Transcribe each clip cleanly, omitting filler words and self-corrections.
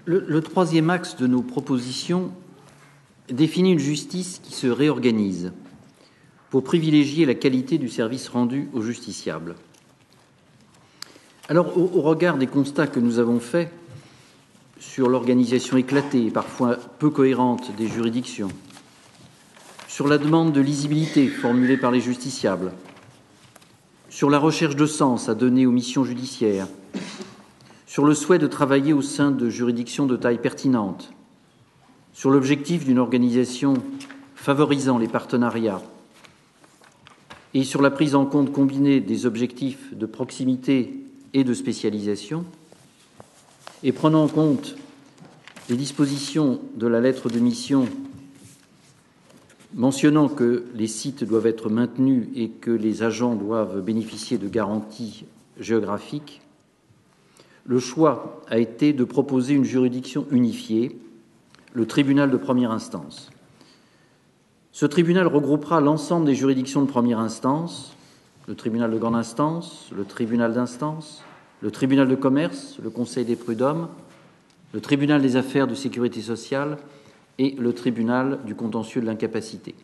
Le troisième axe de nos propositions définit une justice qui se réorganise pour privilégier la qualité du service rendu aux justiciables. Alors, au regard des constats que nous avons faits sur l'organisation éclatée et parfois peu cohérente des juridictions, sur la demande de lisibilité formulée par les justiciables, sur la recherche de sens à donner aux missions judiciaires, sur le souhait de travailler au sein de juridictions de taille pertinente, sur l'objectif d'une organisation favorisant les partenariats et sur la prise en compte combinée des objectifs de proximité et de spécialisation, et prenant en compte les dispositions de la lettre de mission mentionnant que les sites doivent être maintenus et que les agents doivent bénéficier de garanties géographiques, le choix a été de proposer une juridiction unifiée, le tribunal de première instance. Ce tribunal regroupera l'ensemble des juridictions de première instance, le tribunal de grande instance, le tribunal d'instance, le tribunal de commerce, le conseil des prud'hommes, le tribunal des affaires de sécurité sociale et le tribunal du contentieux de l'incapacité.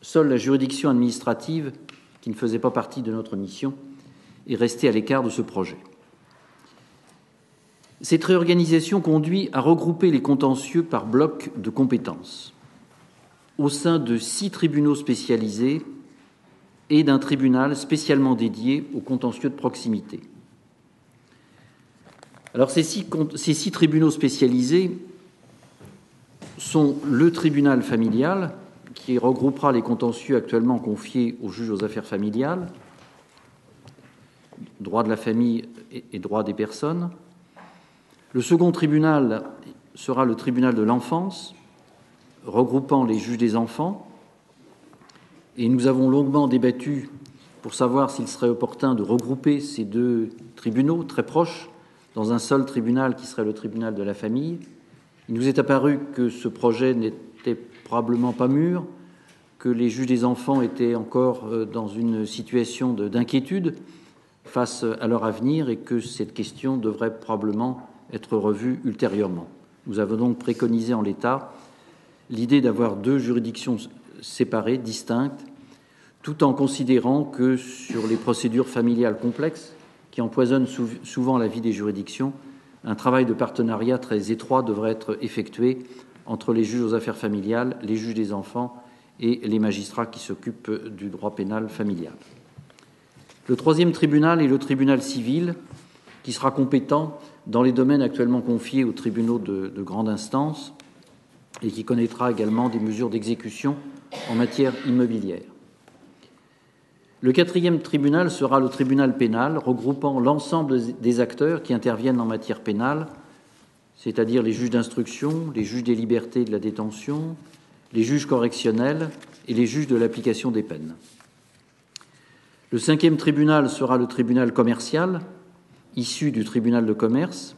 Seule la juridiction administrative, qui ne faisait pas partie de notre mission, est restée à l'écart de ce projet. Cette réorganisation conduit à regrouper les contentieux par bloc de compétences au sein de 6 tribunaux spécialisés et d'un tribunal spécialement dédié aux contentieux de proximité. Alors ces six tribunaux spécialisés sont le tribunal familial, qui regroupera les contentieux actuellement confiés au juge aux affaires familiales, droit de la famille et droit des personnes. Le second tribunal sera le tribunal de l'enfance, regroupant les juges des enfants. Et nous avons longuement débattu pour savoir s'il serait opportun de regrouper ces 2 tribunaux très proches dans un seul tribunal qui serait le tribunal de la famille. Il nous est apparu que ce projet n'était probablement pas mûr, que les juges des enfants étaient encore dans une situation d'inquiétude face à leur avenir et que cette question devrait probablement être revue ultérieurement. Nous avons donc préconisé en l'état l'idée d'avoir 2 juridictions séparées, distinctes, tout en considérant que sur les procédures familiales complexes qui empoisonnent souvent la vie des juridictions, un travail de partenariat très étroit devrait être effectué entre les juges aux affaires familiales, les juges des enfants et les magistrats qui s'occupent du droit pénal familial. Le 3e tribunal est le tribunal civil, qui sera compétent dans les domaines actuellement confiés aux tribunaux de grande instance et qui connaîtra également des mesures d'exécution en matière immobilière. Le 4e tribunal sera le tribunal pénal, regroupant l'ensemble des acteurs qui interviennent en matière pénale, c'est-à-dire les juges d'instruction, les juges des libertés et de la détention, les juges correctionnels et les juges de l'application des peines. Le 5e tribunal sera le tribunal commercial, issu du tribunal de commerce,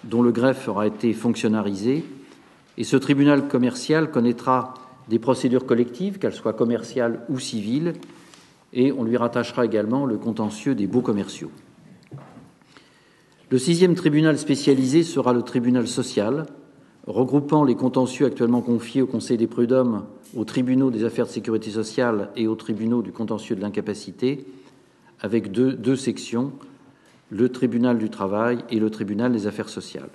dont le greffe aura été fonctionnalisé, et ce tribunal commercial connaîtra des procédures collectives, qu'elles soient commerciales ou civiles, et on lui rattachera également le contentieux des baux commerciaux. Le 6e tribunal spécialisé sera le tribunal social, regroupant les contentieux actuellement confiés au Conseil des prud'hommes, aux tribunaux des affaires de sécurité sociale et aux tribunaux du contentieux de l'incapacité, avec deux sections, le tribunal du travail et le tribunal des affaires sociales.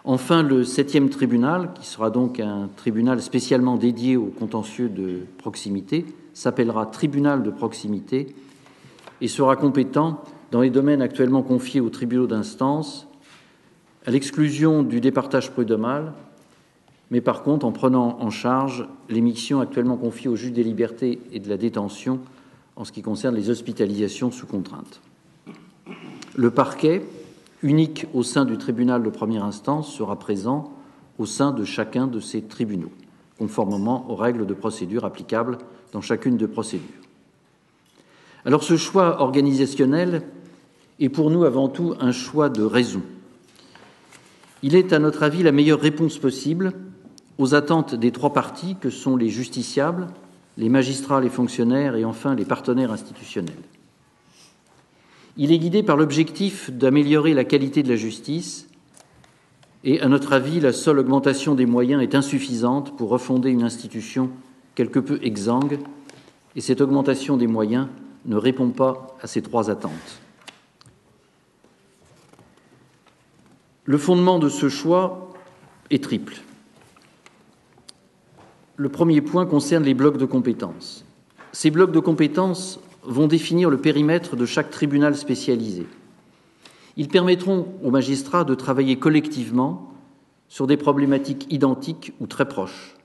Enfin, le 7e tribunal, qui sera donc un tribunal spécialement dédié aux contentieux de proximité, s'appellera tribunal de proximité et sera compétent dans les domaines actuellement confiés aux tribunaux d'instance, à l'exclusion du départage prud'homal, mais par contre en prenant en charge les missions actuellement confiées aux juges des libertés et de la détention en ce qui concerne les hospitalisations sous contrainte. Le parquet, unique au sein du tribunal de première instance, sera présent au sein de chacun de ces tribunaux, conformément aux règles de procédure applicables dans chacune de procédures. Alors ce choix organisationnel est pour nous avant tout un choix de raison. Il est, à notre avis, la meilleure réponse possible aux attentes des 3 parties que sont les justiciables, les magistrats, les fonctionnaires et enfin les partenaires institutionnels. Il est guidé par l'objectif d'améliorer la qualité de la justice Et à notre avis, la seule augmentation des moyens est insuffisante pour refonder une institution quelque peu exsangue, et cette augmentation des moyens ne répond pas à ces trois attentes. Le fondement de ce choix est triple. Le premier point concerne les blocs de compétences. Ces blocs de compétences vont définir le périmètre de chaque tribunal spécialisé. Ils permettront aux magistrats de travailler collectivement sur des problématiques identiques ou très proches.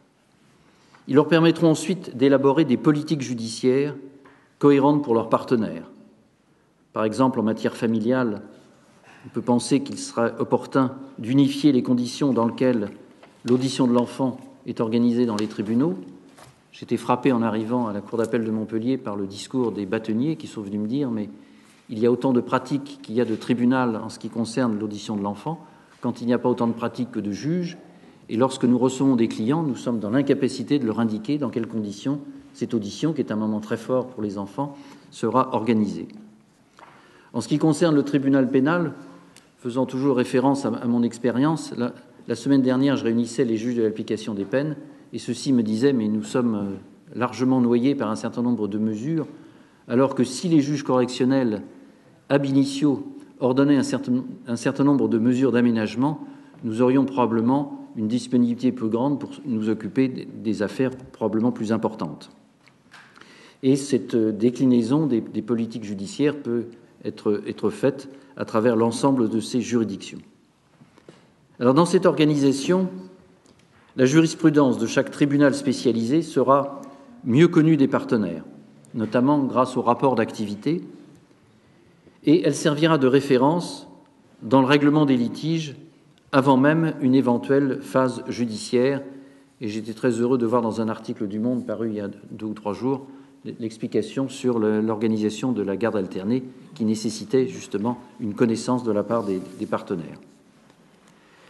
Ils leur permettront ensuite d'élaborer des politiques judiciaires cohérentes pour leurs partenaires. Par exemple, en matière familiale, on peut penser qu'il sera opportun d'unifier les conditions dans lesquelles l'audition de l'enfant est organisée dans les tribunaux. J'étais frappé en arrivant à la cour d'appel de Montpellier par le discours des bâtonniers qui sont venus me dire « mais il y a autant de pratiques qu'il y a de tribunal en ce qui concerne l'audition de l'enfant, quand il n'y a pas autant de pratiques que de juges. Et lorsque nous recevons des clients, nous sommes dans l'incapacité de leur indiquer dans quelles conditions cette audition, qui est un moment très fort pour les enfants, sera organisée. » En ce qui concerne le tribunal pénal, faisant toujours référence à mon expérience, la semaine dernière, je réunissais les juges de l'application des peines et ceux-ci me disaient « mais nous sommes largement noyés par un certain nombre de mesures, alors que si les juges correctionnels ab initio ordonnaient un certain nombre de mesures d'aménagement, nous aurions probablement une disponibilité plus grande pour nous occuper des affaires probablement plus importantes. » Et cette déclinaison des politiques judiciaires peut être faite à travers l'ensemble de ces juridictions. Alors, dans cette organisation, la jurisprudence de chaque tribunal spécialisé sera mieux connue des partenaires, notamment grâce au rapport d'activité, et elle servira de référence dans le règlement des litiges avant même une éventuelle phase judiciaire. Et j'étais très heureux de voir dans un article du Monde paru il y a 2 ou 3 jours l'explication sur l'organisation de la garde alternée qui nécessitait justement une connaissance de la part des partenaires.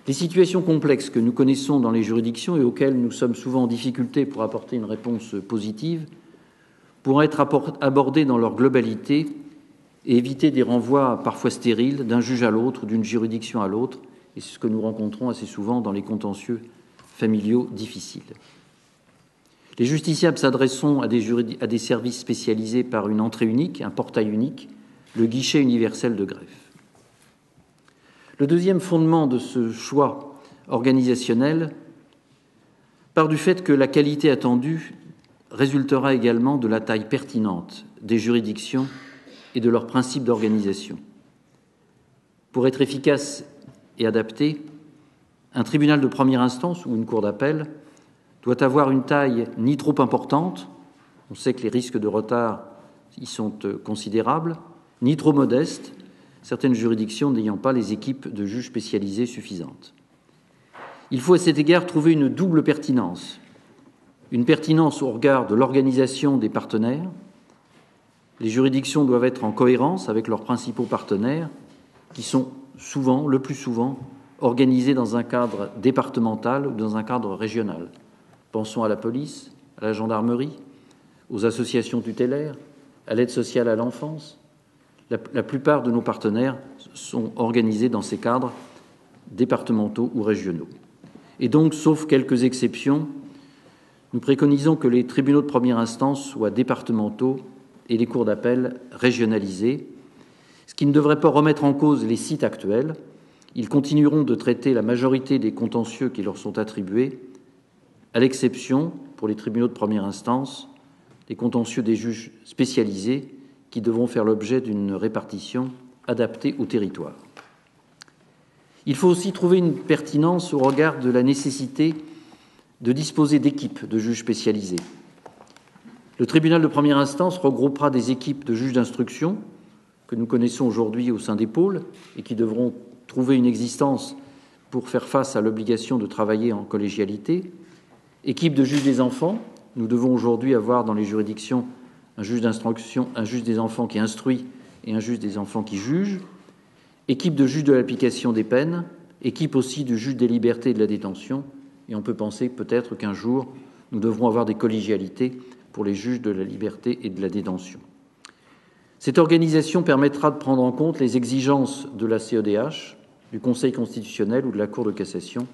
Les situations complexes que nous connaissons dans les juridictions et auxquelles nous sommes souvent en difficulté pour apporter une réponse positive pourront être abordées dans leur globalité et éviter des renvois parfois stériles d'un juge à l'autre ou d'une juridiction à l'autre, et c'est ce que nous rencontrons assez souvent dans les contentieux familiaux difficiles. Les justiciables s'adresseront à des services spécialisés par une entrée unique, un portail unique, le guichet universel de greffe. Le deuxième fondement de ce choix organisationnel part du fait que la qualité attendue résultera également de la taille pertinente des juridictions et de leurs principes d'organisation. Pour être efficace et adapté, un tribunal de première instance ou une cour d'appel doit avoir une taille ni trop importante, on sait que les risques de retard y sont considérables, ni trop modeste, certaines juridictions n'ayant pas les équipes de juges spécialisés suffisantes. Il faut à cet égard trouver une double pertinence. Une pertinence au regard de l'organisation des partenaires. Les juridictions doivent être en cohérence avec leurs principaux partenaires, qui sont souvent, le plus souvent, organisés dans un cadre départemental ou dans un cadre régional. Pensons à la police, à la gendarmerie, aux associations tutélaires, à l'aide sociale à l'enfance. La plupart de nos partenaires sont organisés dans ces cadres départementaux ou régionaux. Et donc, sauf quelques exceptions, nous préconisons que les tribunaux de première instance soient départementaux et les cours d'appel régionalisés, ce qui ne devrait pas remettre en cause les sites actuels. Ils continueront de traiter la majorité des contentieux qui leur sont attribués, à l'exception, pour les tribunaux de première instance, des contentieux des juges spécialisés qui devront faire l'objet d'une répartition adaptée au territoire. Il faut aussi trouver une pertinence au regard de la nécessité de disposer d'équipes de juges spécialisés. Le tribunal de première instance regroupera des équipes de juges d'instruction que nous connaissons aujourd'hui au sein des pôles et qui devront trouver une existence pour faire face à l'obligation de travailler en collégialité. Équipe de juges des enfants, nous devons aujourd'hui avoir dans les juridictions un juge d'instruction, un juge des enfants qui instruit et un juge des enfants qui juge. Équipe de juges de l'application des peines, équipe aussi du juge des libertés et de la détention. Et on peut penser peut-être qu'un jour, nous devrons avoir des collégialités pour les juges de la liberté et de la détention. Cette organisation permettra de prendre en compte les exigences de la CEDH, du Conseil constitutionnel ou de la Cour de cassation.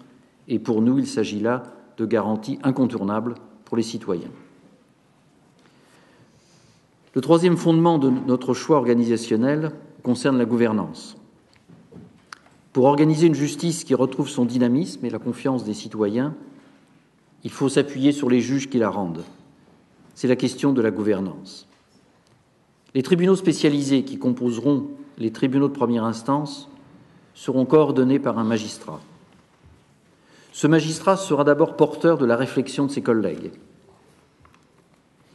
Et pour nous, il s'agit là de garanties incontournables pour les citoyens. Le troisième fondement de notre choix organisationnel concerne la gouvernance. Pour organiser une justice qui retrouve son dynamisme et la confiance des citoyens, il faut s'appuyer sur les juges qui la rendent. C'est la question de la gouvernance. Les tribunaux spécialisés qui composeront les tribunaux de première instance seront coordonnés par un magistrat. Ce magistrat sera d'abord porteur de la réflexion de ses collègues.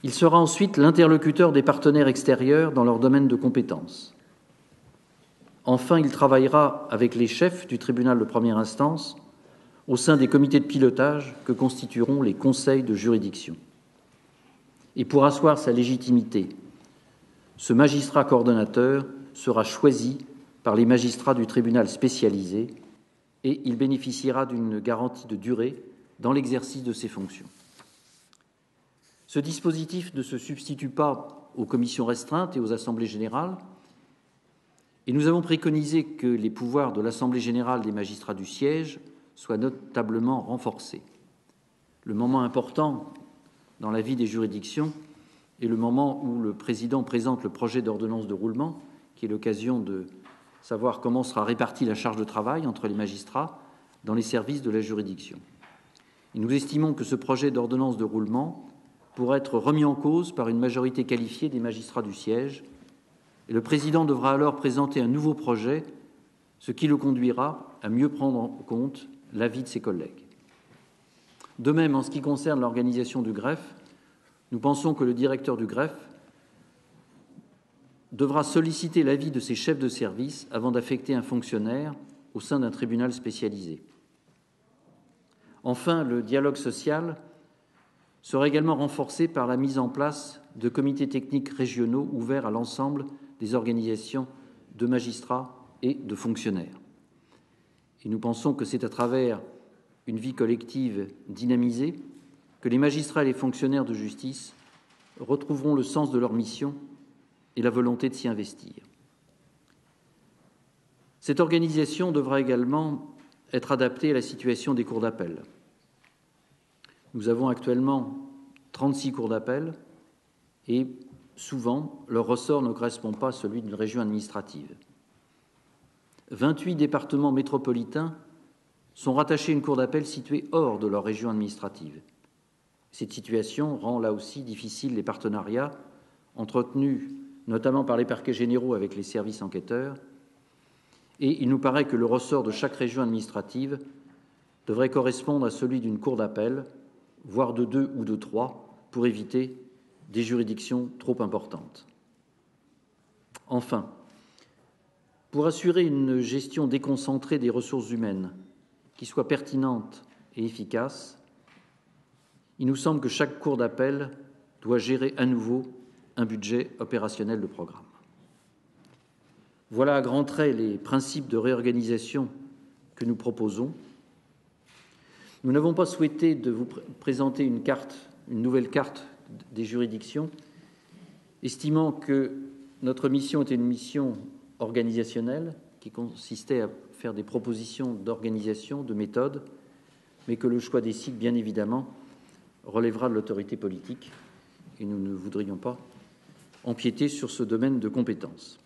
Il sera ensuite l'interlocuteur des partenaires extérieurs dans leur domaine de compétences. Enfin, il travaillera avec les chefs du tribunal de première instance au sein des comités de pilotage que constitueront les conseils de juridiction. Et pour asseoir sa légitimité, ce magistrat coordonnateur sera choisi par les magistrats du tribunal spécialisé et il bénéficiera d'une garantie de durée dans l'exercice de ses fonctions. Ce dispositif ne se substitue pas aux commissions restreintes et aux assemblées générales, et nous avons préconisé que les pouvoirs de l'Assemblée générale des magistrats du siège soient notablement renforcés. Le moment important dans la vie des juridictions est le moment où le président présente le projet d'ordonnance de roulement, qui est l'occasion de savoir comment sera répartie la charge de travail entre les magistrats dans les services de la juridiction. Et nous estimons que ce projet d'ordonnance de roulement pourra être remis en cause par une majorité qualifiée des magistrats du siège, et le président devra alors présenter un nouveau projet, ce qui le conduira à mieux prendre en compte l'avis de ses collègues. De même, en ce qui concerne l'organisation du greffe, nous pensons que le directeur du greffe devra solliciter l'avis de ses chefs de service avant d'affecter un fonctionnaire au sein d'un tribunal spécialisé. Enfin, le dialogue social sera également renforcé par la mise en place de comités techniques régionaux ouverts à l'ensemble des organisations de magistrats et de fonctionnaires. Et nous pensons que c'est à travers une vie collective dynamisée que les magistrats et les fonctionnaires de justice retrouveront le sens de leur mission et la volonté de s'y investir. Cette organisation devra également être adaptée à la situation des cours d'appel. Nous avons actuellement 36 cours d'appel et souvent, leur ressort ne correspond pas à celui d'une région administrative. 28 départements métropolitains sont rattachés à une cour d'appel située hors de leur région administrative. Cette situation rend là aussi difficile les partenariats entretenus notamment par les parquets généraux avec les services enquêteurs, et il nous paraît que le ressort de chaque région administrative devrait correspondre à celui d'une cour d'appel, voire de 2 ou de 3, pour éviter des juridictions trop importantes. Enfin, pour assurer une gestion déconcentrée des ressources humaines qui soit pertinente et efficace, il nous semble que chaque cour d'appel doit gérer à nouveau un budget opérationnel de programme. Voilà à grands traits les principes de réorganisation que nous proposons. Nous n'avons pas souhaité de vous présenter une nouvelle carte des juridictions, estimant que notre mission était une mission organisationnelle qui consistait à faire des propositions d'organisation, de méthode, mais que le choix des sites, bien évidemment, relèvera de l'autorité politique et nous ne voudrions pas empiéter sur ce domaine de compétences.